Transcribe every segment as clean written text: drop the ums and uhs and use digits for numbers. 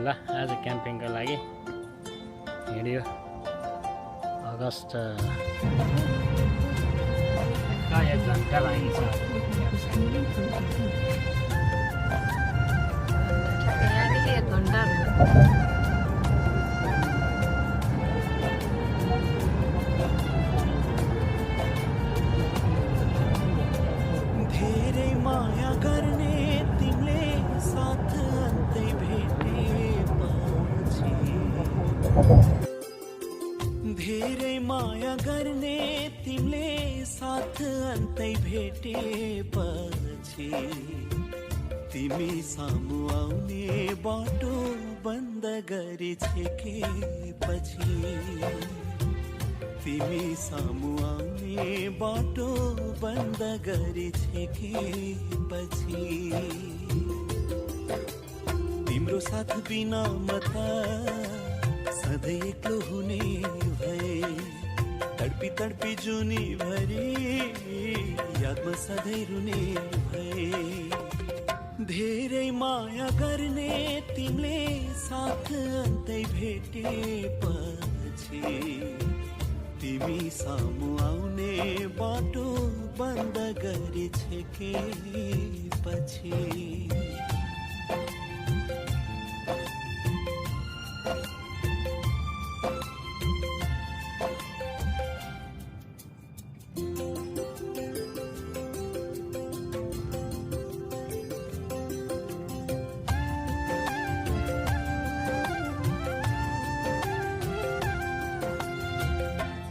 ल आज क्याम्पिङको लागि हिँड्यो अगस्त 1 घन्टा लागि छ यहाँदेखि 1 घन्टा धेरै माया गर्ने तिमीले साथ अन्तै भेटेपछि धेरै माया गर्ने तिमीले साथ अन्तै भेटेपछि तिमी सामु आउने बाटो बन्द गरी छेकेपछि तिमी सामु आउने बाटो बन्द गरी छेकेपछि तिम्रो साथ बिना म त सधैँ एक्लो हुने भए तडपी तडपी जुनी भरी यादमा सधैँ रुने भए धेरै माया गर्ने तिमीले साथ अन्तै भेटेपछि तिमी सामु आउने बाटो बन्द गरी छेकेपछि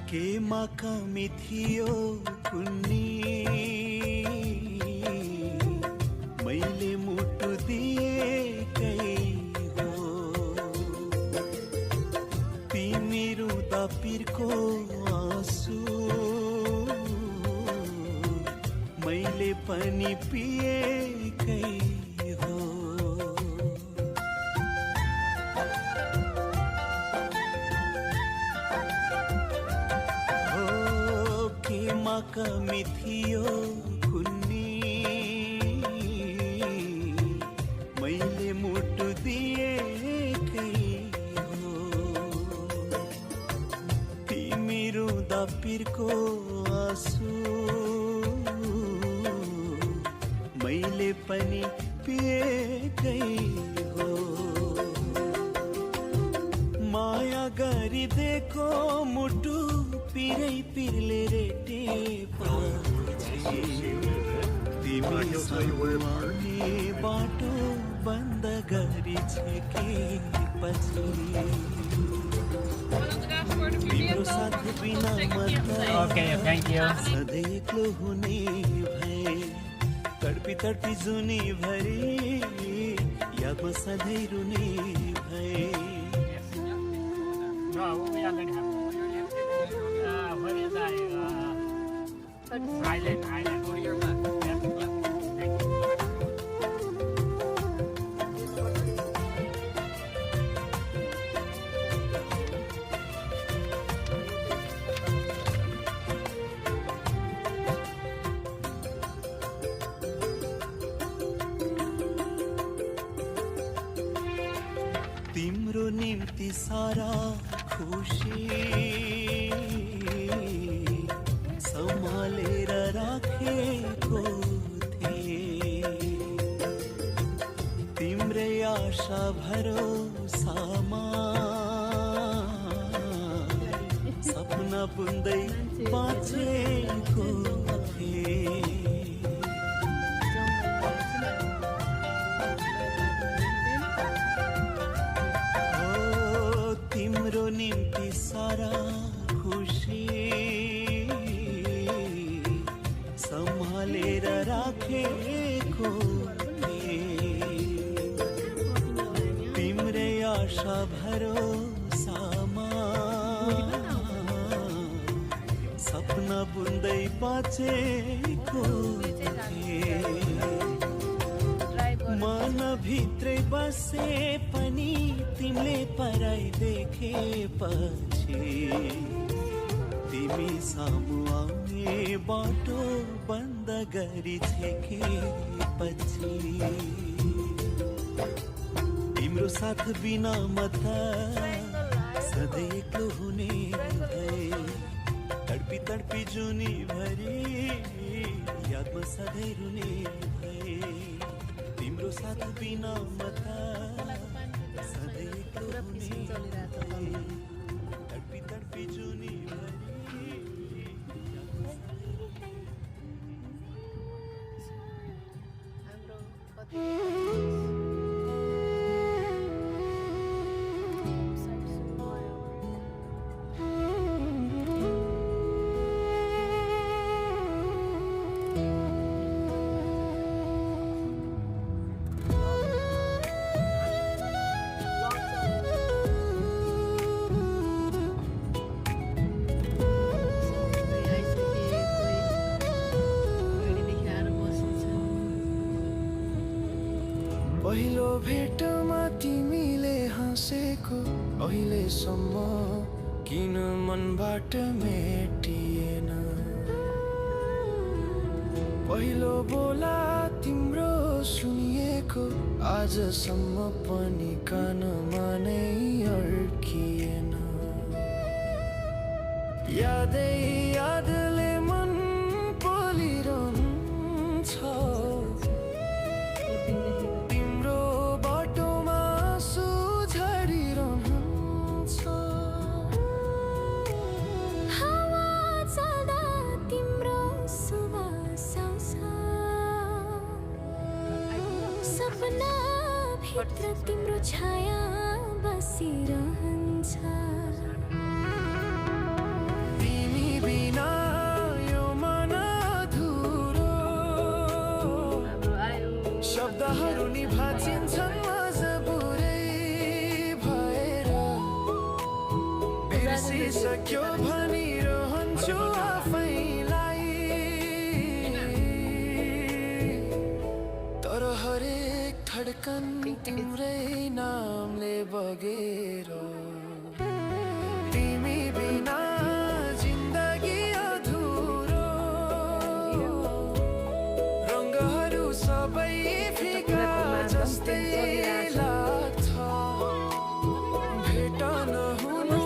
केमा कमी थियो कुन्नी मैले मुटु दिएकै हो तिमी रुँदा पिरको आँसु मैले पनि पिएकै हो कमी थियो कुन्नी मैले मुटु दिएकै हो तिमी रुँदा पिरको आँसु मैले पनि पिएकै हो माया गरिदिएको मुटु पिरै पिरले रेटेपछि तिमी सामुआउने बाटो बन्द गरी छेकेपछि तिम्रो साथ बिना म सधैँ एक्लो हुने भए तडपी तडपी जुनी भरी यादमा सधैँ रुने भए Island, where you're at. Yep. Thank you. तिम्रो निम्ति सारा खुशी सम्हालेर राखेको थिए तिम्रै आशा भरोसामा सपना बुन्दै बाँचेको थिए तिम्रो निम्ति सारा खुशी सम्हालेर राखेको तिम्रै आशा भरोसामा सपना बुन्दै बाँचेको मन भित्रै बसे पनि तिमीले पराई देखेपछि तिमी सामु आउने बाटो बन्द गरी छेकेपछि तिम्रो साथ बिना मता सधैँ एक्लो हुने भए तडपी तडपी जुनी भरी यादमा सधैँ रुने भए तिम्रो साथ बिना मता सधैँ एक्लो हुने भए तडपी तडपी जुनी भरी पहिलो भेटमा तिमीले हाँसेको अहिलेसम्म किन मनबाट मेटिएन पहिलो बोला तिम्रो सुनिएको आजसम्म पनि कानमा नै अड्किएन यादै यादले मन पोलिरहन्छ सपना भित्र तिम्रो छाया बसिरहन्छ तिमी बिना यो मन अधुरो शब्दहरू नि भाँचिन्छन् मजबुरै भएर बिर्सिसक्यो भनिरहन्छु आफैलाई तर हरेक धड्कन तिम्रै नामले बगेर तिमी बिना जिन्दगी अधुरो रङ्गहरू सबै फिका जस्तै लाग्छ भेट नहुनु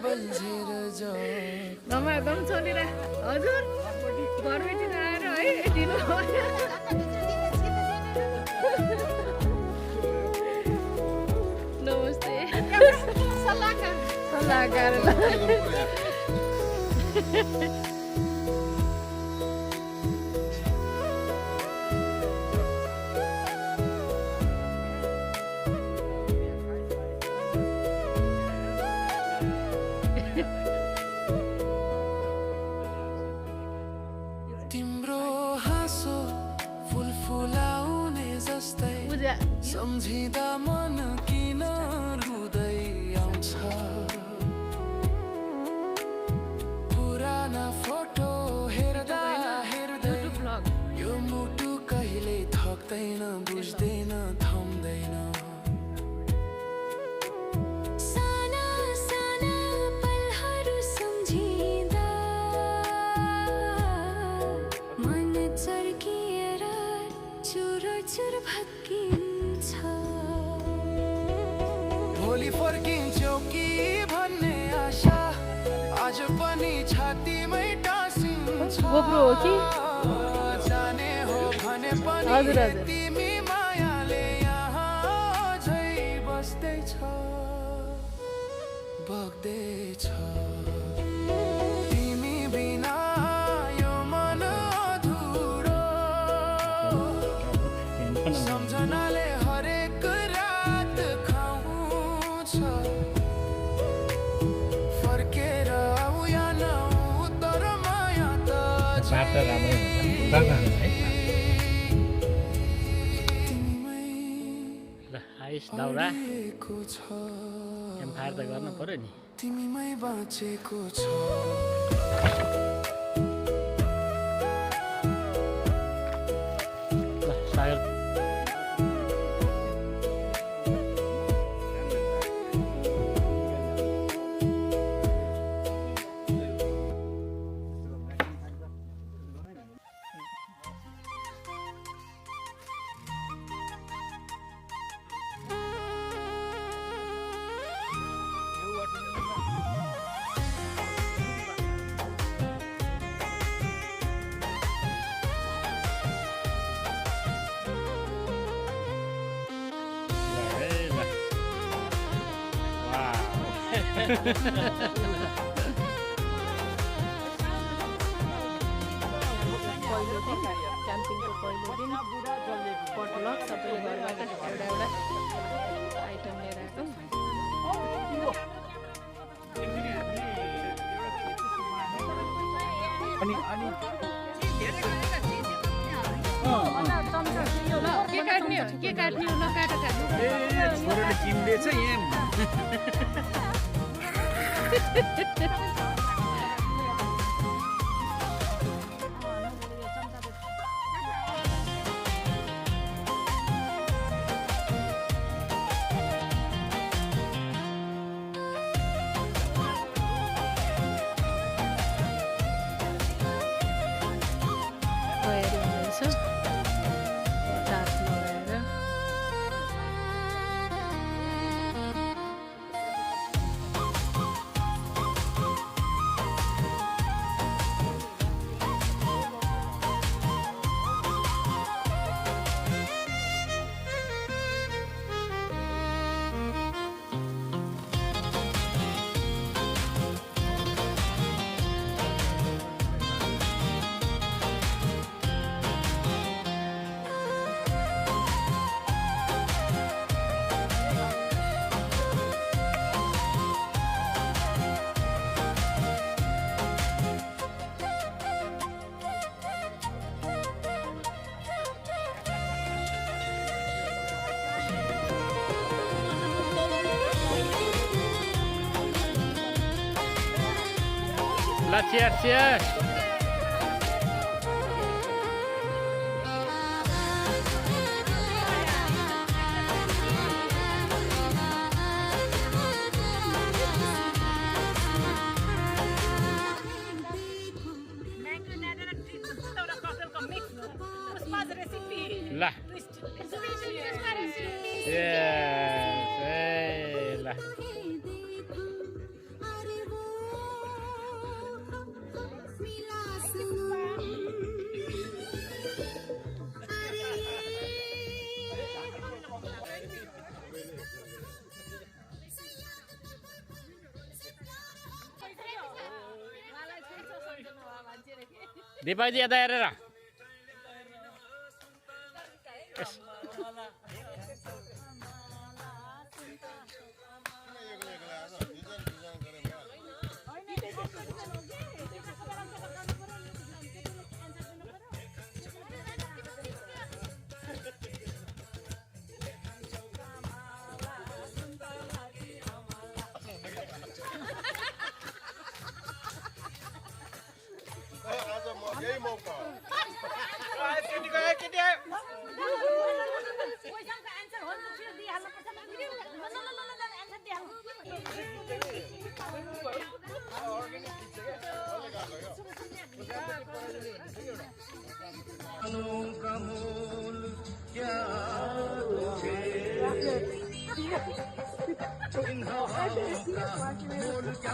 बल्झेर जा घरमा एकदम चलिरह हजुर घरबेटी आएर है ढिलो नमस्ते सल्लाहकार तिम्रो हाँसो फुलफुलाउने जस्तै सम्झिँदा मन किन रुँदै आउँछ पुराना फोटो हेर्दा हेर्दै यो मुटु कहिले थक्दैन बुझ्दैन थम्दैन साना साना पलहरू सम्झिँदा मन चर्किएर चुर चुर भत्किन्छ भोलि फर्किन्छौ कि भन्ने आशा आज पनि छातीमै टाँसिन्छ गोब्रो हो कि जाने हो भने पनि हजुर हजुर तिमी मायाले यहाँ झै बस्दैछ बग्दैछ तिमी बिना यो मन अधुरो सम्झनाले हरेक रात खाउँछ फर्केर आऊ या नआऊ तर माया त बाटो राम्रै हुन्छ है ल आइस दाउरा बाँचेको छ एमफायर त गर्नु पर्यो नि तिमीमै बाँचेको छ ल सागर पहिलो दिन क्याम्पिङको पहिलो दिन पटलक सबैले घरबाट एउटा एउटा आइटम लिएर आएको के काट्ने हो के काट्ने हो नकाट काट्नु छोरोले किन्दैछ यहाँ तयारी हुँदैछ रात लगाएर ल चियर चियर ल ल दिपाजी यता हेरेर यही मौका का मोल क्या इन हवाओं का मोल क्या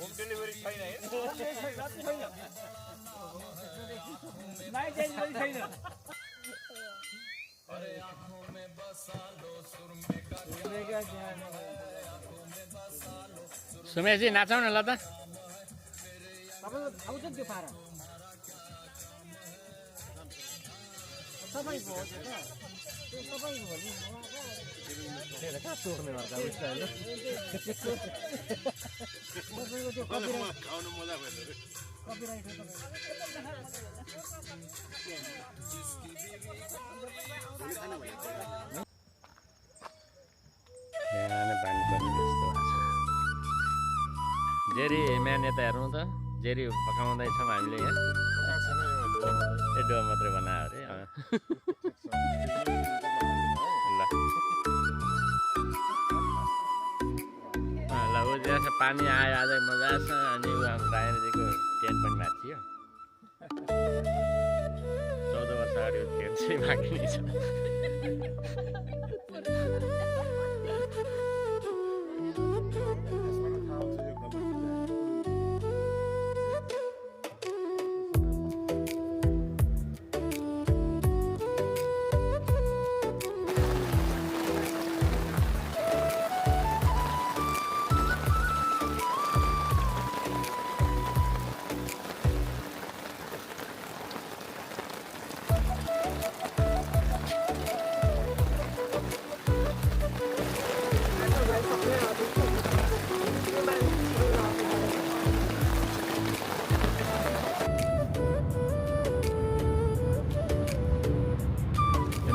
होम डेलिभरी छैन सुमेशजी नाचाउ न ल त आउँछ त्यो पारा सबैको हो त्यो त्यो सबैको हो नि कहाँ तोड्ने भएर सबैको त्यो खाउनु मजा भयो कपिराइट बिहान पानी पर्ने जस्तो भएको छ जेरी म्यान यता हेर्नु त जेरी पकाउँदैछौँ हामीले यहाँ एडो मात्रै बनायो अरे ल ऊ जस्तो पानी आयो आज मजा छ अनि ऊ हाम्रो रायनजीको टेन्ट पनि भाँचियो 14 वर्ष अगाडि टेन्ट चाहिँ भाग्ने छ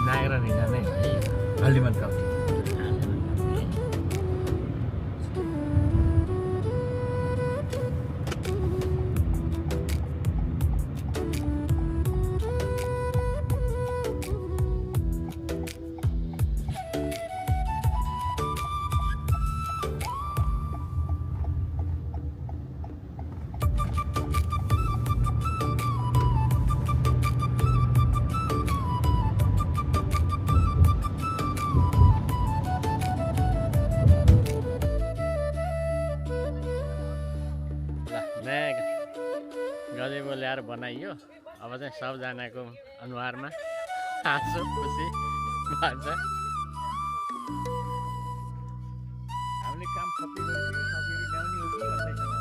नागरा नहीं जाने भाई हल्दी मत खाओ गजेबो ल्याएर बनाइयो अब चाहिँ सबजनाको अनुहारमा हाँसो खुसी भन्छ हामीले काम खत्तै गरेको साथीहरू ल्याउने हो कि भन्दैछ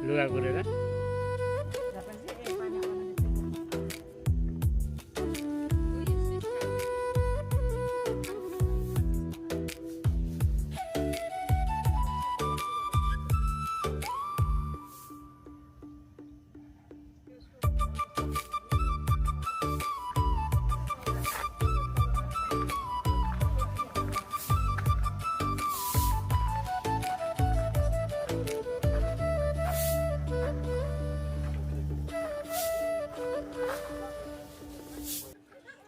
लुगा कुरेर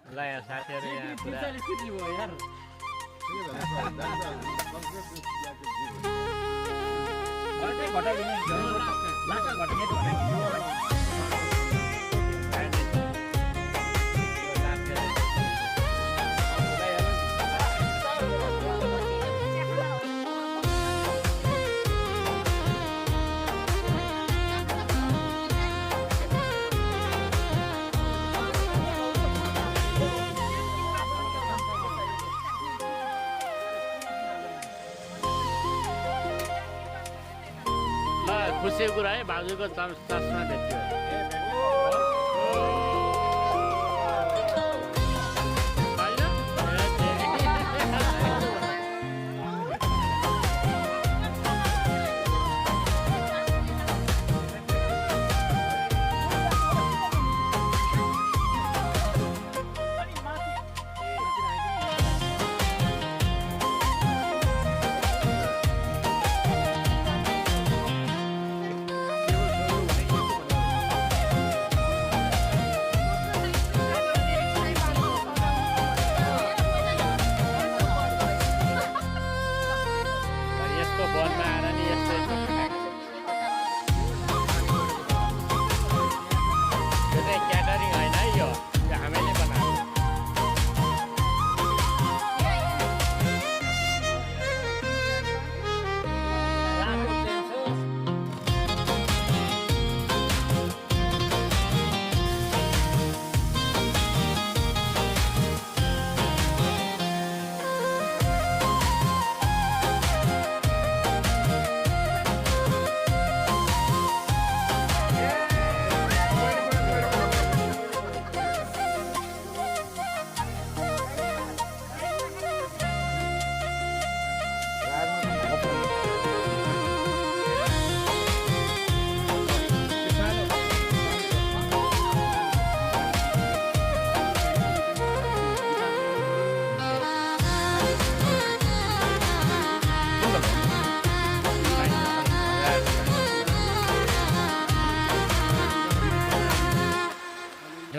ल यहाँ साथीहरू यहाँ पुरा खुसीको कुरा है भाउजूको चस्मा देख्थ्यो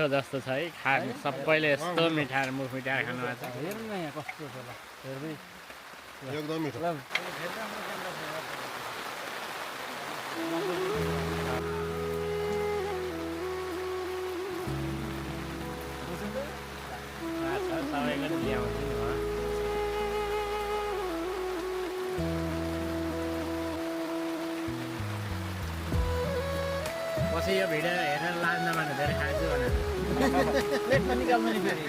मेरो जस्तो छ है खानु सबैले यस्तो मिठा मुख मिठाएर खानुभएको छ हेर्नु न यहाँ कस्तो छ ल हेर्दै एकदम मिठो ल सबैको ल्याउँछु नि म पछि यो भिडियो हेरेर लाज नमान्नु धेरै खान्छु भनेर प्लेटमा निकाल्नु नि फेरि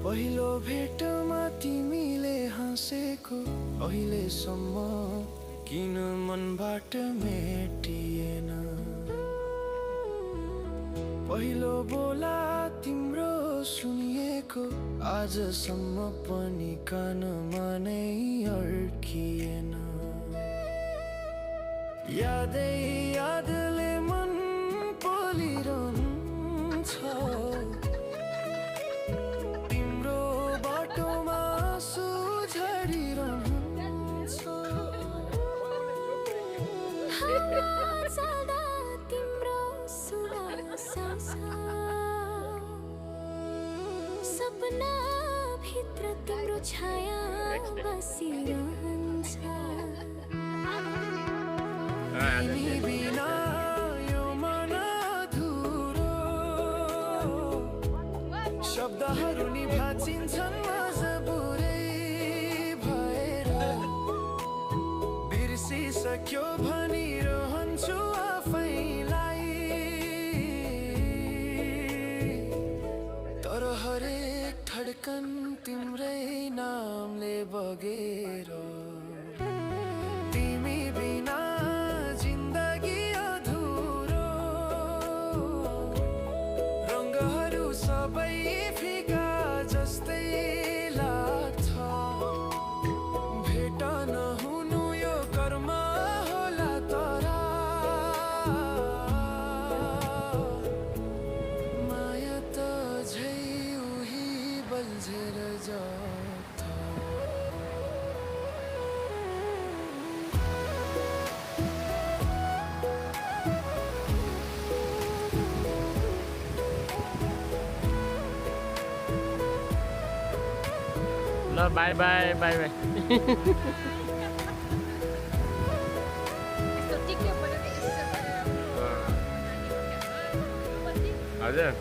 पहिलो भेटमा तिमीले हाँसेको अहिलेसम्म किन मनबाट मेटिएन पहिलो बोला तिम्रो सुनिएको आजसम्म पनि कानमा नै अड्किएन यादै यादले मन पोलिरहन्छ तिम्रो बाटोमा आँसु झरिरहन्छ चल्दा तिम्रो सुवास सपना भित्र तिम्रो छाया बसिरहन्छ तिमी बिना यो मन अधुरो शब्दहरू नि भाँचिन्छन् मजबुरै भएर बिर्सिसक्यो भनिरहन्छु आफैलाई तर हरेक धड्कन तिम्रै नामले बगेर तिमी बिना जिन्दगी अधुरो रङ्गहरू सबै फिका जस्तै लाग्छ भेट नहुनु यो कर्म होला तर माया त झै उही बल्झेर जान्छ ल बाई बाई बाई बाई हजुर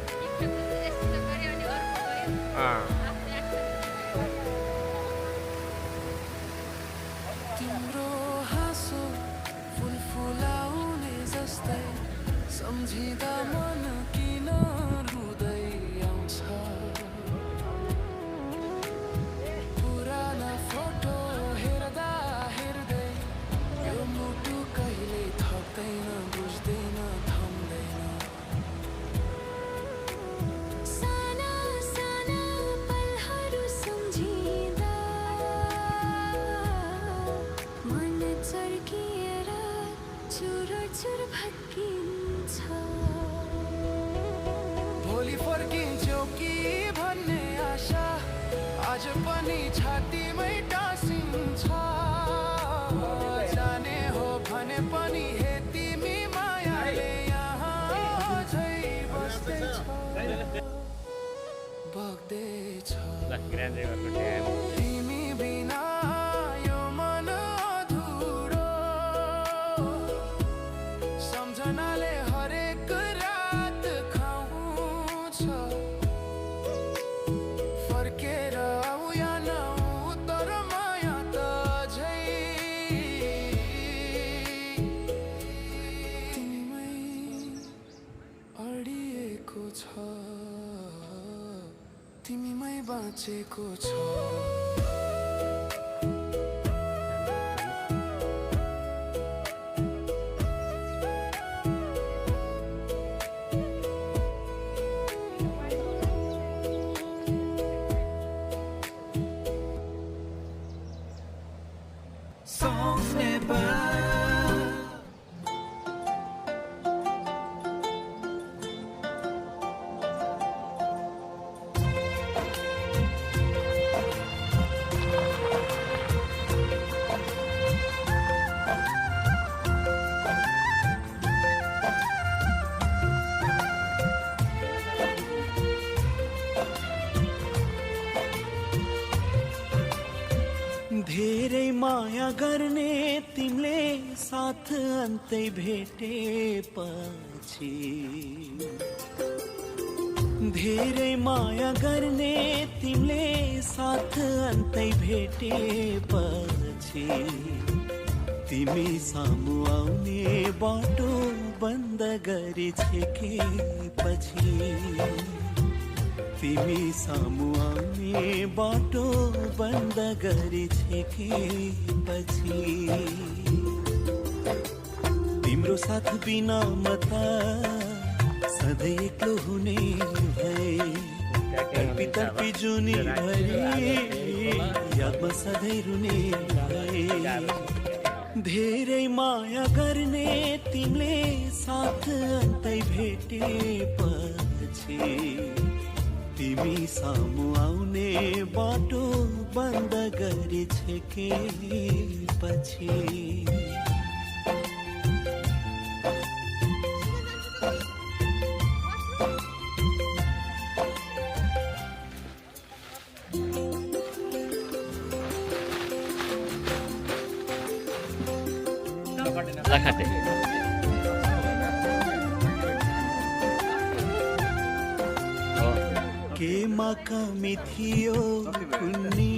तिम्रो हाँसो फुल फुलाउने जस्तै सम्झिँदा मन किन रुँदै आउँछ पुराना फोटो हेर्दा हेर्दै यो मुटु कहिले थक्दैन बुझ्दैन थम्दैन साना साना पलहरू सम्झिँदा मन चर्किएर चुर चुर भत्किन्छ भोलि फर्किन्छौ कि भन्ने आशा आज पनि छातीमै टाँसिन्छ जाने हो भने पनि हे तिमी मायाले यहाँ झै बस्दैछ बग्दैछ ल ग्रान्ड रिभरको ड्याम तिमी बिना यो मन अधुरो सम्झनाले हरेक रात खाउँछ फर्केर आऊ या नआऊ तर माया त झै तिमीमै अडिएको छ तिमीमै बाँचेको छ Songs never माया गर्ने तिमीले साथ अन्तै भेटेपछि धेरै माया गर्ने तिमीले साथ अन्तै भेटेपछि तिमी सामु आउने बाटो बन्द गरी छेकेपछि तिमी सामु आउने बाटो बन्द गरी छेकेपछि तिम्रो साथ बिना म त सधैँ एक्लो हुने भए तर्पी तर्पी जुनी भरि यादमा सधैँ रुने भए धेरै माया गर्ने तिमीले साथ अन्तै भेटेपछि तिमी सामु आउने बाटो बन्द गरी छेकेपछि लाखाटे केमा कमी थियो कुन्नी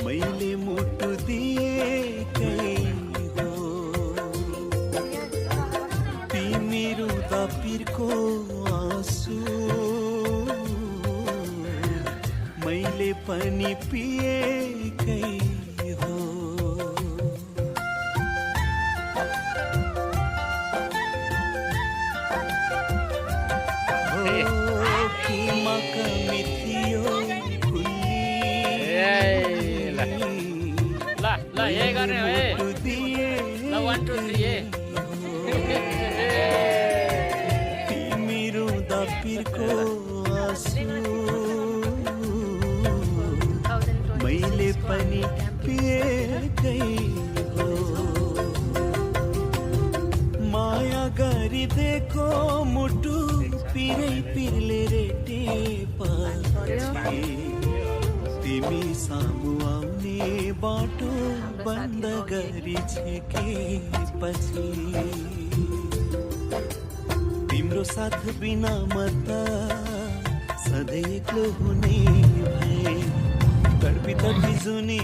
मैले मुटु दिएकै हो तिमी रुँदा पिरको आँसु मैले पनि पिएकै हो केमा कमी थियो कुन्नी ल यही गर्ने हो ल 1 2 3 तिमी रुँदा पिरको आँसु मैले पनि पिएकै हो माया गरिदिएको मुटु पिरै पिरले रेटेपछि तिमी सामु आउने बाटो बन्द गरी छेकेपछि तिम्रो साथ बिना म त सधैँ एक्लो हुने भए तर्पी तर्पी जुनी